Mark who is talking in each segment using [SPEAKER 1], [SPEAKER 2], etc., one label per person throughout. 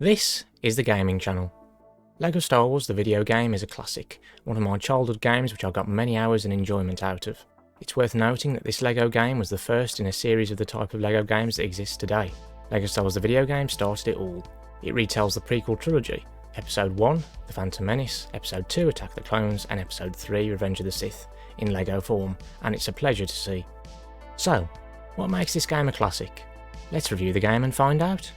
[SPEAKER 1] This is the gaming channel. LEGO Star Wars the video game is a classic, one of my childhood games which I got many hours and enjoyment out of. It's worth noting that this LEGO game was the first in a series of the type of LEGO games that exist today. LEGO Star Wars the video game started it all. It retells the prequel trilogy, Episode 1, The Phantom Menace, Episode 2, Attack of the Clones, and Episode 3, Revenge of the Sith, in LEGO form, and it's a pleasure to see. So, what makes this game a classic? Let's review the game and find out.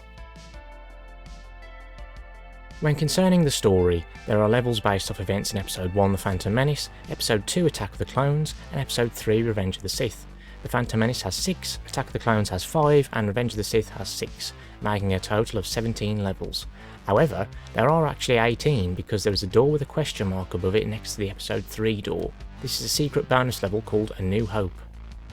[SPEAKER 1] When concerning the story, there are levels based off events in Episode 1 The Phantom Menace, Episode 2 Attack of the Clones, and Episode 3 Revenge of the Sith. The Phantom Menace has 6, Attack of the Clones has 5, and Revenge of the Sith has 6, making a total of 17 levels. However, there are actually 18 because there is a door with a question mark above it next to the Episode 3 door. This is a secret bonus level called A New Hope.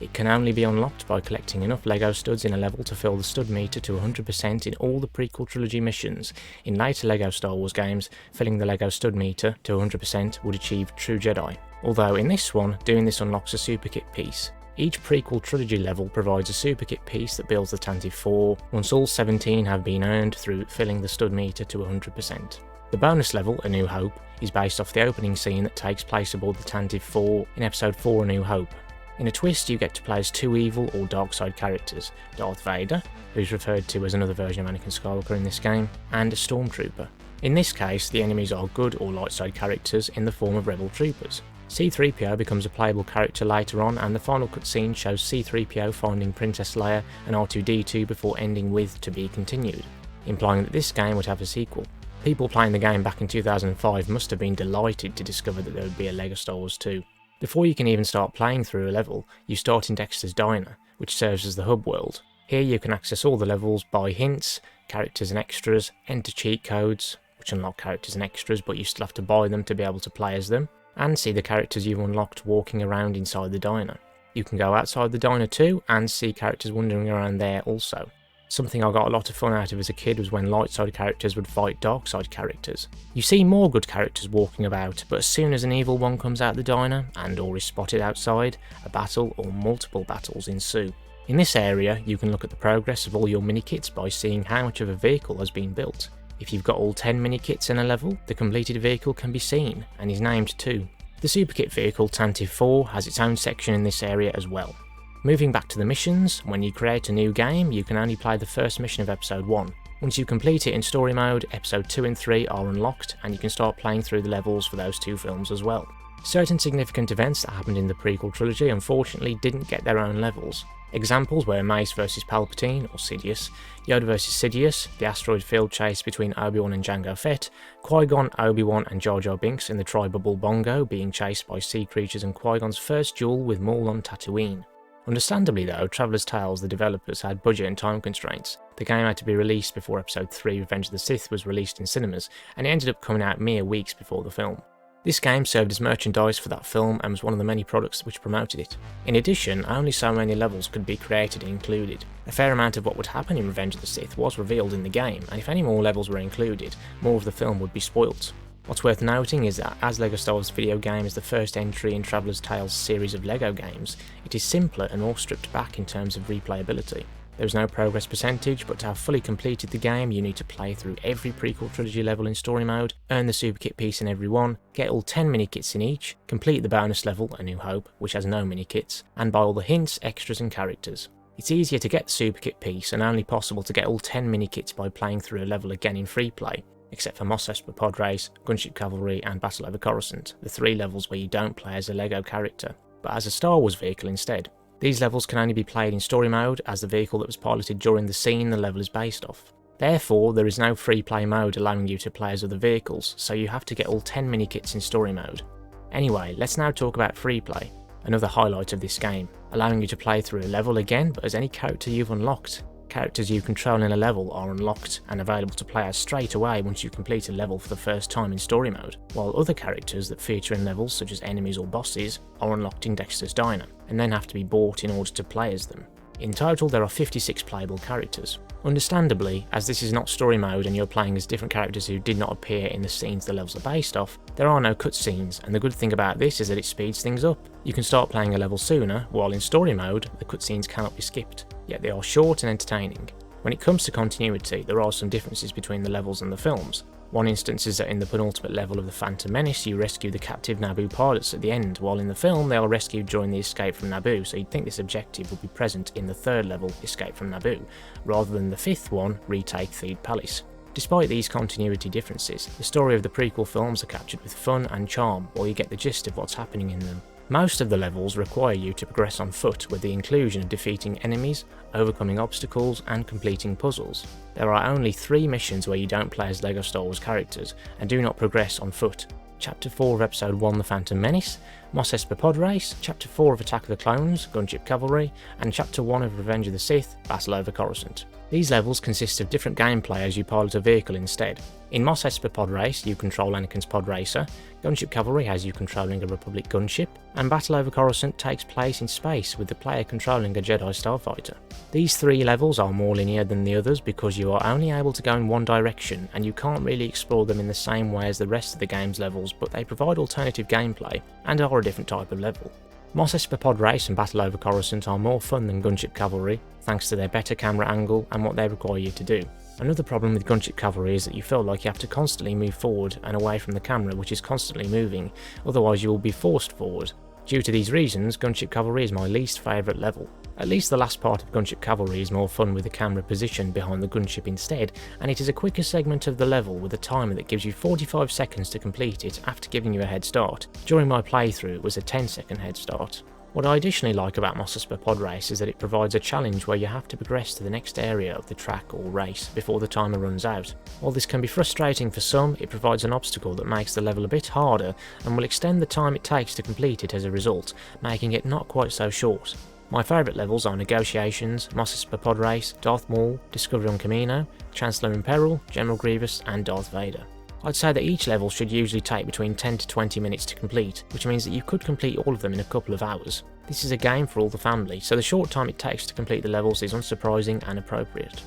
[SPEAKER 1] It can only be unlocked by collecting enough LEGO studs in a level to fill the stud meter to 100% in all the prequel trilogy missions. In later LEGO Star Wars games, filling the LEGO stud meter to 100% would achieve True Jedi. Although in this one, doing this unlocks a super kit piece. Each prequel trilogy level provides a super kit piece that builds the Tantive 4, once all 17 have been earned through filling the stud meter to 100%. The bonus level, A New Hope, is based off the opening scene that takes place aboard the Tantive 4 in Episode 4 A New Hope. In a twist, you get to play as two evil or dark side characters, Darth Vader, who's referred to as another version of Anakin Skywalker in this game, and a Stormtrooper. In this case, the enemies are good or light side characters in the form of rebel troopers. C-3PO becomes a playable character later on, and the final cutscene shows C-3PO finding Princess Leia and R2-D2 before ending with "to be continued," implying that this game would have a sequel. People playing the game back in 2005 must have been delighted to discover that there would be a LEGO Star Wars 2. Before you can even start playing through a level, you start in Dexter's Diner, which serves as the hub world. Here you can access all the levels, buy hints, characters and extras, enter cheat codes, which unlock characters and extras but you still have to buy them to be able to play as them, and see the characters you've unlocked walking around inside the diner. You can go outside the diner too and see characters wandering around there also. Something I got a lot of fun out of as a kid was when light side characters would fight dark side characters. You see more good characters walking about, but as soon as an evil one comes out the diner and or is spotted outside, a battle or multiple battles ensue. In this area, you can look at the progress of all your mini-kits by seeing how much of a vehicle has been built. If you've got all 10 mini-kits in a level, the completed vehicle can be seen, and is named too. The superkit vehicle Tantive 4 has its own section in this area as well. Moving back to the missions, when you create a new game, you can only play the first mission of Episode 1. Once you complete it in story mode, Episode 2 and 3 are unlocked, and you can start playing through the levels for those two films as well. Certain significant events that happened in the prequel trilogy unfortunately didn't get their own levels. Examples were Mace vs Palpatine, or Sidious, Yoda vs Sidious, the asteroid field chase between Obi-Wan and Jango Fett, Qui-Gon, Obi-Wan and Jar Jar Binks in the Tri-Bubble Bongo being chased by sea creatures, and Qui-Gon's first duel with Maul on Tatooine. Understandably though, Traveller's Tales, the developers, had budget and time constraints. The game had to be released before Episode 3 Revenge of the Sith was released in cinemas, and it ended up coming out mere weeks before the film. This game served as merchandise for that film and was one of the many products which promoted it. In addition, only so many levels could be created and included. A fair amount of what would happen in Revenge of the Sith was revealed in the game, and if any more levels were included, more of the film would be spoilt. What's worth noting is that as LEGO Star Wars video game is the first entry in Traveller's Tales series of LEGO games, it is simpler and more stripped back in terms of replayability. There is no progress percentage, but to have fully completed the game you need to play through every prequel trilogy level in story mode, earn the super kit piece in every one, get all 10 mini-kits in each, complete the bonus level, A New Hope, which has no mini-kits, and buy all the hints, extras and characters. It's easier to get the super kit piece and only possible to get all 10 mini-kits by playing through a level again in free play, except for Mos Espa Pod Race, Gunship Cavalry and Battle over Coruscant, the 3 levels where you don't play as a LEGO character, but as a Star Wars vehicle instead. These levels can only be played in story mode as the vehicle that was piloted during the scene the level is based off. Therefore, there is no free play mode allowing you to play as other vehicles, so you have to get all 10 mini-kits in story mode. Anyway, let's now talk about free play, another highlight of this game, allowing you to play through a level again but as any character you've unlocked. Characters you control in a level are unlocked and available to play as straight away once you complete a level for the first time in story mode, while other characters that feature in levels such as enemies or bosses are unlocked in Dexter's Diner, and then have to be bought in order to play as them. In total there are 56 playable characters. Understandably, as this is not story mode and you're playing as different characters who did not appear in the scenes the levels are based off, there are no cutscenes, and the good thing about this is that it speeds things up. You can start playing a level sooner, while in story mode the cutscenes cannot be skipped, yet they are short and entertaining. When it comes to continuity, there are some differences between the levels and the films. One instance is that in the penultimate level of the Phantom Menace, you rescue the captive Naboo pilots at the end, while in the film they are rescued during the escape from Naboo, so you'd think this objective would be present in the third level, Escape from Naboo, rather than the fifth one, Retake Theed Palace. Despite these continuity differences, the story of the prequel films are captured with fun and charm, while you get the gist of what's happening in them. Most of the levels require you to progress on foot, with the inclusion of defeating enemies, overcoming obstacles, and completing puzzles. There are only 3 missions where you don't play as LEGO Star Wars characters, and do not progress on foot. Chapter 4 of Episode 1 The Phantom Menace, Mos Espa Pod Race, Chapter 4 of Attack of the Clones, Gunship Cavalry, and Chapter 1 of Revenge of the Sith, Battle over Coruscant. These levels consist of different gameplay as you pilot a vehicle instead. In Mos Espa Pod Race, you control Anakin's pod racer, Gunship Cavalry has you controlling a Republic gunship, and Battle over Coruscant takes place in space with the player controlling a Jedi starfighter. These 3 levels are more linear than the others because you are only able to go in one direction and you can't really explore them in the same way as the rest of the game's levels, but they provide alternative gameplay and are a different type of level. Mos Espa Pod Race and Battle over Coruscant are more fun than Gunship Cavalry, thanks to their better camera angle and what they require you to do. Another problem with Gunship Cavalry is that you feel like you have to constantly move forward and away from the camera, which is constantly moving, otherwise you will be forced forward. Due to these reasons, Gunship Cavalry is my least favourite level. At least the last part of Gunship Cavalry is more fun with the camera positioned behind the gunship instead, and it is a quicker segment of the level with a timer that gives you 45 seconds to complete it after giving you a head start. During my playthrough it was a 10-second head start. What I additionally like about Mos Espa Pod Race is that it provides a challenge where you have to progress to the next area of the track or race before the timer runs out. While this can be frustrating for some, it provides an obstacle that makes the level a bit harder and will extend the time it takes to complete it as a result, making it not quite so short. My favourite levels are Negotiations, Mos Espa Pod Race, Darth Maul, Discovery on Kamino, Chancellor in Peril, General Grievous and Darth Vader. I'd say that each level should usually take between 10 to 20 minutes to complete, which means that you could complete all of them in a couple of hours. This is a game for all the family, so the short time it takes to complete the levels is unsurprising and appropriate.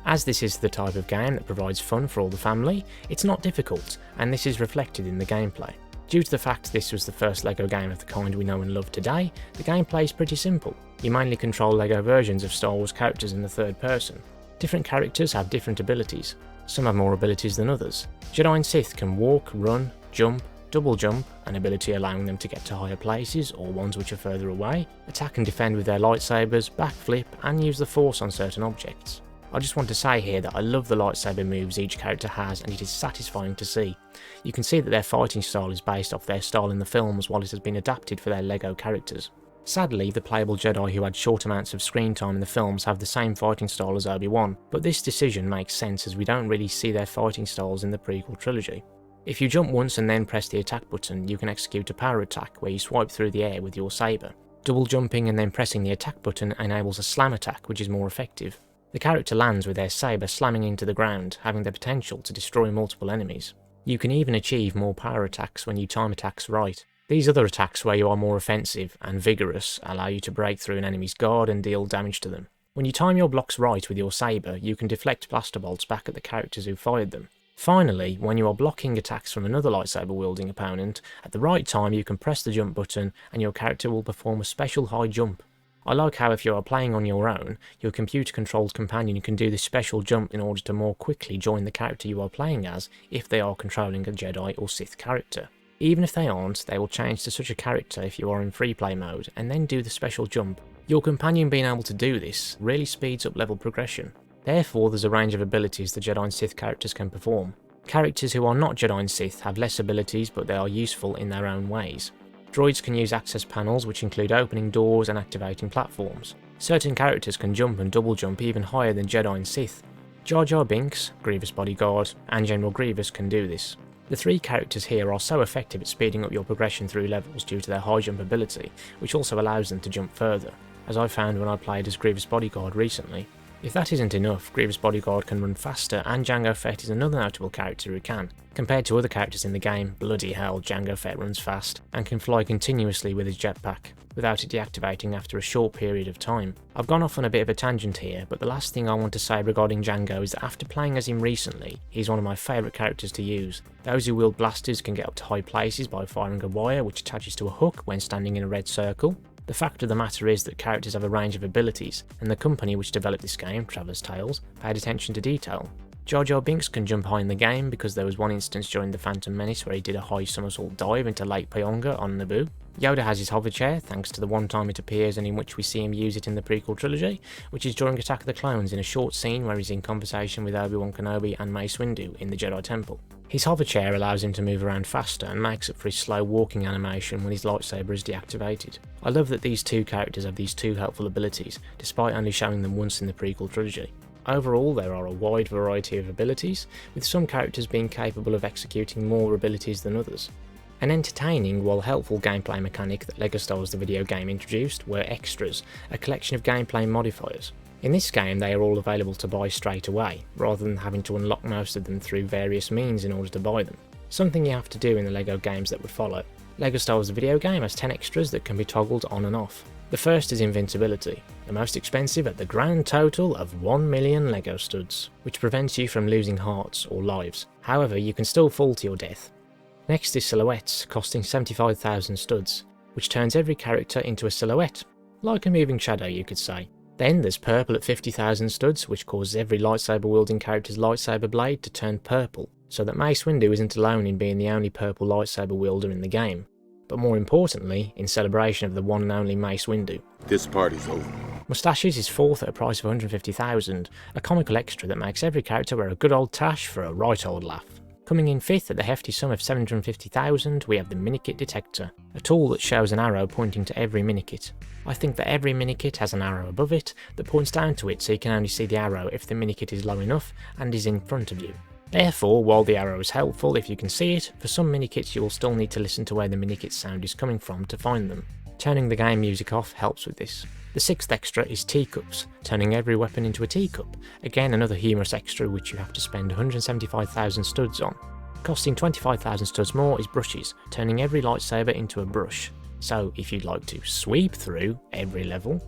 [SPEAKER 1] As this is the type of game that provides fun for all the family, it's not difficult, and this is reflected in the gameplay. Due to the fact this was the first LEGO game of the kind we know and love today, the gameplay is pretty simple. You mainly control LEGO versions of Star Wars characters in the third person. Different characters have different abilities. Some have more abilities than others. Jedi and Sith can walk, run, jump, double jump, an ability allowing them to get to higher places or ones which are further away, attack and defend with their lightsabers, backflip, and use the Force on certain objects. I just want to say here that I love the lightsaber moves each character has, and it is satisfying to see. You can see that their fighting style is based off their style in the films while it has been adapted for their LEGO characters. Sadly, the playable Jedi who had short amounts of screen time in the films have the same fighting style as Obi-Wan, but this decision makes sense as we don't really see their fighting styles in the prequel trilogy. If you jump once and then press the attack button, you can execute a power attack where you swipe through the air with your saber. Double jumping and then pressing the attack button enables a slam attack, which is more effective. The character lands with their saber slamming into the ground, having the potential to destroy multiple enemies. You can even achieve more power attacks when you time attacks right. These other attacks where you are more offensive and vigorous allow you to break through an enemy's guard and deal damage to them. When you time your blocks right with your saber, you can deflect blaster bolts back at the characters who fired them. Finally, when you are blocking attacks from another lightsaber wielding opponent, at the right time you can press the jump button and your character will perform a special high jump. I like how if you are playing on your own, your computer controlled companion can do this special jump in order to more quickly join the character you are playing as if they are controlling a Jedi or Sith character. Even if they aren't, they will change to such a character if you are in free play mode and then do the special jump. Your companion being able to do this really speeds up level progression. Therefore, there's a range of abilities the Jedi and Sith characters can perform. Characters who are not Jedi and Sith have less abilities, but they are useful in their own ways. Droids can use access panels, which include opening doors and activating platforms. Certain characters can jump and double jump even higher than Jedi and Sith. Jar Jar Binks, Grievous Bodyguard, and General Grievous can do this. The 3 characters here are so effective at speeding up your progression through levels due to their high jump ability, which also allows them to jump further, as I found when I played as Grievous Bodyguard recently. If that isn't enough, Grievous Bodyguard can run faster, and Jango Fett is another notable character who can. Compared to other characters in the game, bloody hell, Jango Fett runs fast, and can fly continuously with his jetpack, without it deactivating after a short period of time. I've gone off on a bit of a tangent here, but the last thing I want to say regarding Jango is that after playing as him recently, he's one of my favourite characters to use. Those who wield blasters can get up to high places by firing a wire which attaches to a hook when standing in a red circle. The fact of the matter is that characters have a range of abilities, and the company which developed this game, Traveller's Tales, paid attention to detail. Jar Jar Binks can jump high in the game because there was one instance during the Phantom Menace where he did a high somersault dive into Lake Pyonga on Naboo. Yoda has his hover chair thanks to the one time it appears and in which we see him use it in the prequel trilogy, which is during Attack of the Clones in a short scene where he's in conversation with Obi-Wan Kenobi and Mace Windu in the Jedi Temple. His hover chair allows him to move around faster and makes up for his slow walking animation when his lightsaber is deactivated. I love that these two characters have these two helpful abilities, despite only showing them once in the prequel trilogy. Overall, there are a wide variety of abilities, with some characters being capable of executing more abilities than others. An entertaining while helpful gameplay mechanic that LEGO Star Wars the video game introduced were extras, a collection of gameplay modifiers. In this game they are all available to buy straight away, rather than having to unlock most of them through various means in order to buy them. Something you have to do in the LEGO games that would follow. LEGO Star Wars the video game has 10 extras that can be toggled on and off. The first is invincibility, the most expensive at the grand total of 1 million LEGO studs, which prevents you from losing hearts or lives. However, you can still fall to your death. Next is silhouettes, costing 75,000 studs, which turns every character into a silhouette, like a moving shadow you could say. Then there's purple at 50,000 studs, which causes every lightsaber wielding character's lightsaber blade to turn purple, so that Mace Windu isn't alone in being the only purple lightsaber wielder in the game, but more importantly, in celebration of the one and only Mace Windu.
[SPEAKER 2] This party's over.
[SPEAKER 1] Moustaches is fourth at a price of 150,000, a comical extra that makes every character wear a good old tash for a right old laugh. Coming in fifth at the hefty sum of 750,000, we have the minikit detector, a tool that shows an arrow pointing to every minikit. I think that every minikit has an arrow above it that points down to it, so you can only see the arrow if the minikit is low enough and is in front of you. Therefore, while the arrow is helpful if you can see it, for some minikits you will still need to listen to where the minikit sound is coming from to find them. Turning the game music off helps with this. The sixth extra is teacups, turning every weapon into a teacup, again another humorous extra which you have to spend 175,000 studs on. Costing 25,000 studs more is brushes, turning every lightsaber into a brush. So if you'd like to sweep through every level,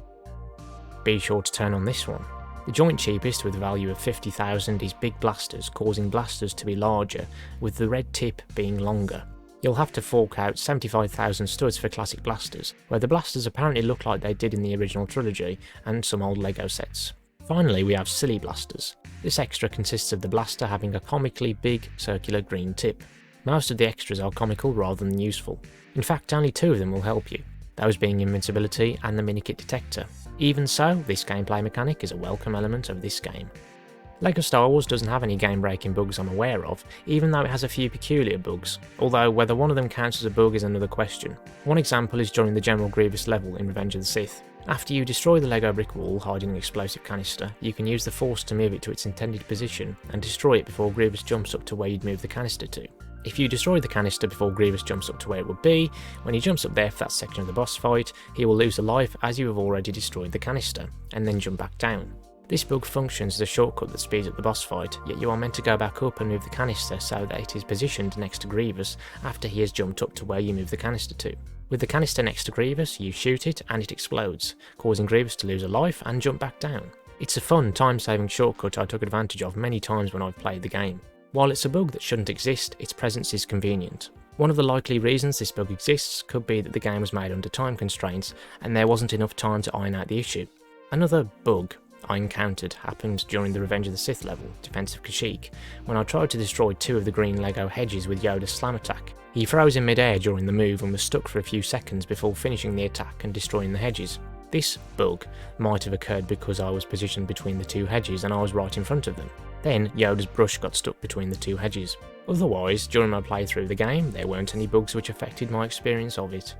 [SPEAKER 1] be sure to turn on this one. The joint cheapest with a value of 50,000 is big blasters, causing blasters to be larger, with the red tip being longer. You'll have to fork out 75,000 studs for classic blasters, where the blasters apparently look like they did in the original trilogy and some old LEGO sets. Finally, we have silly blasters. This extra consists of the blaster having a comically big circular green tip. Most of the extras are comical rather than useful. In fact, only two of them will help you, those being invincibility and the minikit detector. Even so, this gameplay mechanic is a welcome element of this game. LEGO Star Wars doesn't have any game-breaking bugs I'm aware of, even though it has a few peculiar bugs, although whether one of them counts as a bug is another question. One example is during the General Grievous level in Revenge of the Sith. After you destroy the LEGO brick wall hiding an explosive canister, you can use the Force to move it to its intended position and destroy it before Grievous jumps up to where you'd move the canister to. If you destroy the canister before Grievous jumps up to where it would be, when he jumps up there for that section of the boss fight, he will lose a life as you have already destroyed the canister, and then jump back down. This bug functions as a shortcut that speeds up the boss fight, yet you are meant to go back up and move the canister so that it is positioned next to Grievous after he has jumped up to where you move the canister to. With the canister next to Grievous, you shoot it and it explodes, causing Grievous to lose a life and jump back down. It's a fun, time-saving shortcut I took advantage of many times when I've played the game. While it's a bug that shouldn't exist, its presence is convenient. One of the likely reasons this bug exists could be that the game was made under time constraints and there wasn't enough time to iron out the issue. Another bug I encountered happened during the Revenge of the Sith level, Defense of Kashyyyk, when I tried to destroy two of the green LEGO hedges with Yoda's slam attack. He froze in mid-air during the move and was stuck for a few seconds before finishing the attack and destroying the hedges. This bug might have occurred because I was positioned between the two hedges and I was right in front of them. Then Yoda's brush got stuck between the two hedges. Otherwise, during my playthrough of the game, there weren't any bugs which affected my experience of it.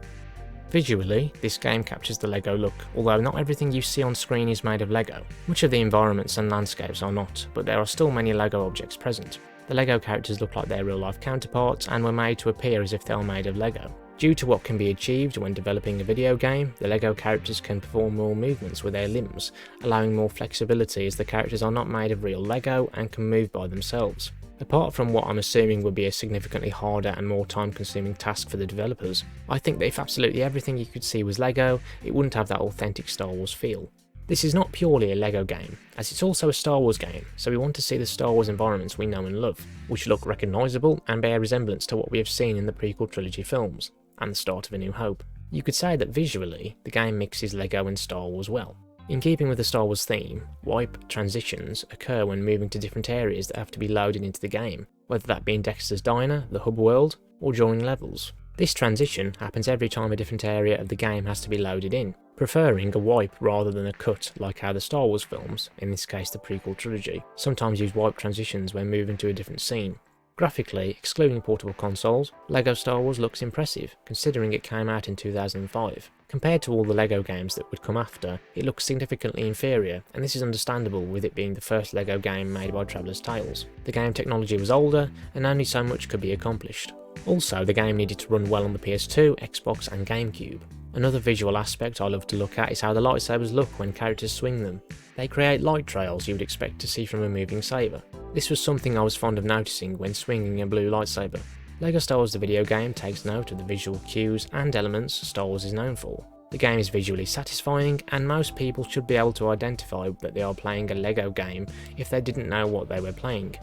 [SPEAKER 1] Visually, this game captures the LEGO look, although not everything you see on screen is made of LEGO. Much of the environments and landscapes are not, but there are still many LEGO objects present. The LEGO characters look like their real-life counterparts and were made to appear as if they were made of LEGO. Due to what can be achieved when developing a video game, the LEGO characters can perform more movements with their limbs, allowing more flexibility as the characters are not made of real LEGO and can move by themselves. Apart from what I'm assuming would be a significantly harder and more time-consuming task for the developers, I think that if absolutely everything you could see was LEGO, it wouldn't have that authentic Star Wars feel. This is not purely a LEGO game, as it's also a Star Wars game, so we want to see the Star Wars environments we know and love, which look recognisable and bear resemblance to what we have seen in the prequel trilogy films, and the start of A New Hope. You could say that visually, the game mixes LEGO and Star Wars well. In keeping with the Star Wars theme, wipe transitions occur when moving to different areas that have to be loaded into the game, whether that be in Dexter's Diner, the hub world, or during levels. This transition happens every time a different area of the game has to be loaded in, preferring a wipe rather than a cut like how the Star Wars films, in this case the prequel trilogy, sometimes use wipe transitions when moving to a different scene. Graphically, excluding portable consoles, LEGO Star Wars looks impressive, considering it came out in 2005. Compared to all the LEGO games that would come after, it looks significantly inferior, and this is understandable with it being the first LEGO game made by Traveller's Tales. The game technology was older, and only so much could be accomplished. Also, the game needed to run well on the PS2, Xbox and GameCube. Another visual aspect I love to look at is how the lightsabers look when characters swing them. They create light trails you would expect to see from a moving saber. This was something I was fond of noticing when swinging a blue lightsaber. LEGO Star Wars the video game takes note of the visual cues and elements Star Wars is known for. The game is visually satisfying, and most people should be able to identify that they are playing a LEGO game if they didn't know what they were playing.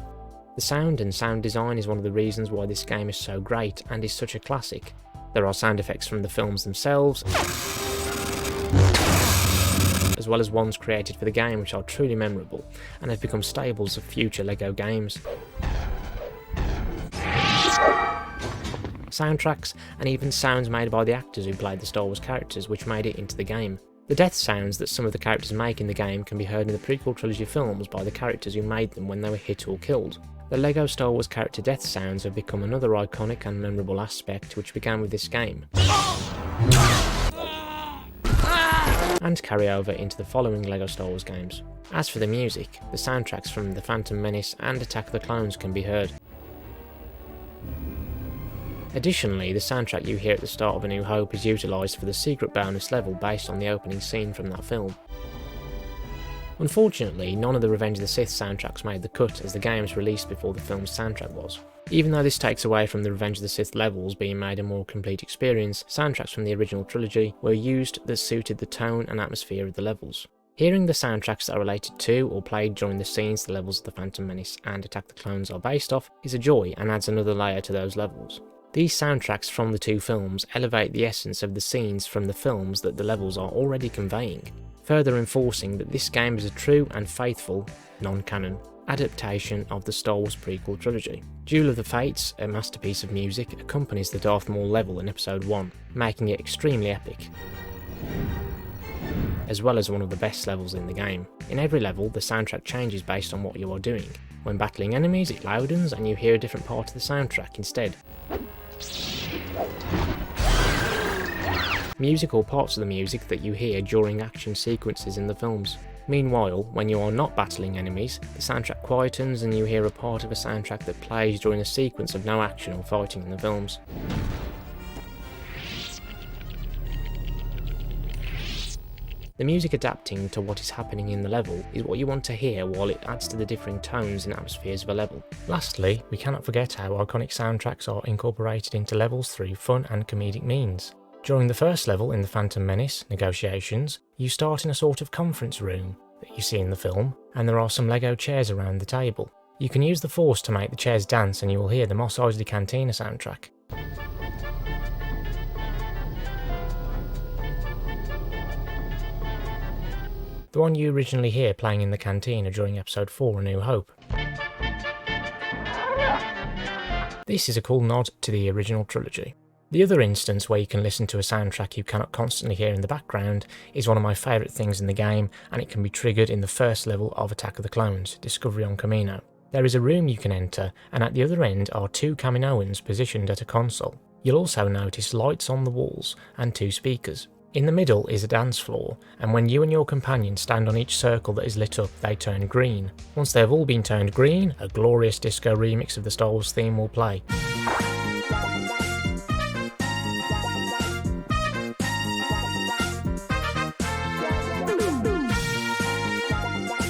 [SPEAKER 1] The sound and sound design is one of the reasons why this game is so great and is such a classic. There are sound effects from the films themselves, as well as ones created for the game which are truly memorable and have become staples of future LEGO games. Soundtracks, and even sounds made by the actors who played the Star Wars characters which made it into the game. The death sounds that some of the characters make in the game can be heard in the prequel trilogy films by the characters who made them when they were hit or killed. The LEGO Star Wars character death sounds have become another iconic and memorable aspect which began with this game, and carry over into the following LEGO Star Wars games. As for the music, the soundtracks from The Phantom Menace and Attack of the Clones can be heard. Additionally, the soundtrack you hear at the start of A New Hope is utilised for the secret bonus level based on the opening scene from that film. Unfortunately, none of the Revenge of the Sith soundtracks made the cut as the game was released before the film's soundtrack was. Even though this takes away from the Revenge of the Sith levels being made a more complete experience, soundtracks from the original trilogy were used that suited the tone and atmosphere of the levels. Hearing the soundtracks that are related to or played during the scenes the levels of The Phantom Menace and Attack the Clones are based off is a joy and adds another layer to those levels. These soundtracks from the two films elevate the essence of the scenes from the films that the levels are already conveying, further enforcing that this game is a true and faithful, non-canon, adaptation of the Star Wars prequel trilogy. Duel of the Fates, a masterpiece of music, accompanies the Darth Maul level in Episode 1, making it extremely epic, as well as one of the best levels in the game. In every level, the soundtrack changes based on what you are doing. When battling enemies, it loudens and you hear a different part of the soundtrack instead. Music or parts of the music that you hear during action sequences in the films. Meanwhile, when you are not battling enemies, the soundtrack quietens and you hear a part of a soundtrack that plays during a sequence of no action or fighting in the films. The music adapting to what is happening in the level is what you want to hear while it adds to the differing tones and atmospheres of a level. Lastly, we cannot forget how iconic soundtracks are incorporated into levels through fun and comedic means. During the first level in The Phantom Menace, Negotiations, you start in a sort of conference room that you see in the film, and there are some LEGO chairs around the table. You can use the Force to make the chairs dance and you will hear the Mos Eisley Cantina soundtrack. The one you originally hear playing in the cantina during Episode 4 A New Hope. This is a cool nod to the original trilogy. The other instance where you can listen to a soundtrack you cannot constantly hear in the background is one of my favourite things in the game, and it can be triggered in the first level of Attack of the Clones, Discovery on Kamino. There is a room you can enter, and at the other end are two Kaminoans positioned at a console. You'll also notice lights on the walls and two speakers. In the middle is a dance floor, and when you and your companion stand on each circle that is lit up, they turn green. Once they have all been turned green, a glorious disco remix of the Star Wars theme will play.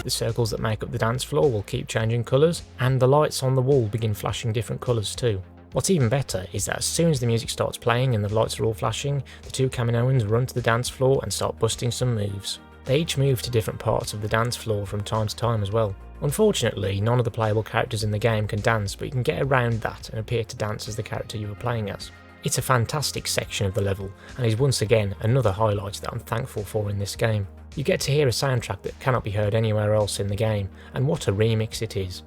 [SPEAKER 1] The circles that make up the dance floor will keep changing colours, and the lights on the wall begin flashing different colours too. What's even better is that as soon as the music starts playing and the lights are all flashing, the two Kaminoans run to the dance floor and start busting some moves. They each move to different parts of the dance floor from time to time as well. Unfortunately, none of the playable characters in the game can dance, but you can get around that and appear to dance as the character you are playing as. It's a fantastic section of the level, and is once again another highlight that I'm thankful for in this game. You get to hear a soundtrack that cannot be heard anywhere else in the game, and what a remix it is.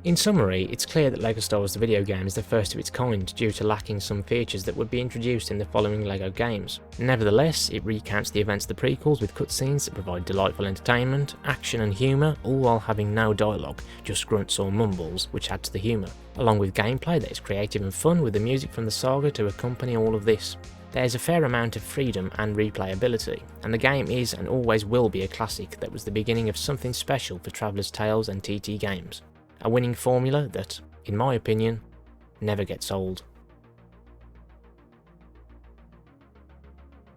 [SPEAKER 1] In summary, it's clear that LEGO Star Wars the video game is the first of its kind due to lacking some features that would be introduced in the following LEGO games. Nevertheless, it recounts the events of the prequels with cutscenes that provide delightful entertainment, action and humour, all while having no dialogue, just grunts or mumbles, which add to the humour, along with gameplay that is creative and fun with the music from the saga to accompany all of this. There's a fair amount of freedom and replayability, and the game is and always will be a classic that was the beginning of something special for Traveller's Tales and TT games. A winning formula that, in my opinion, never gets old.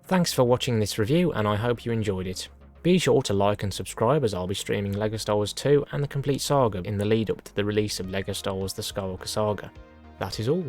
[SPEAKER 1] Thanks for watching this review, and I hope you enjoyed it. Be sure to like and subscribe, as I'll be streaming LEGO Star Wars 2 and the complete saga in the lead up to the release of LEGO Star Wars The Skywalker Saga. That is all.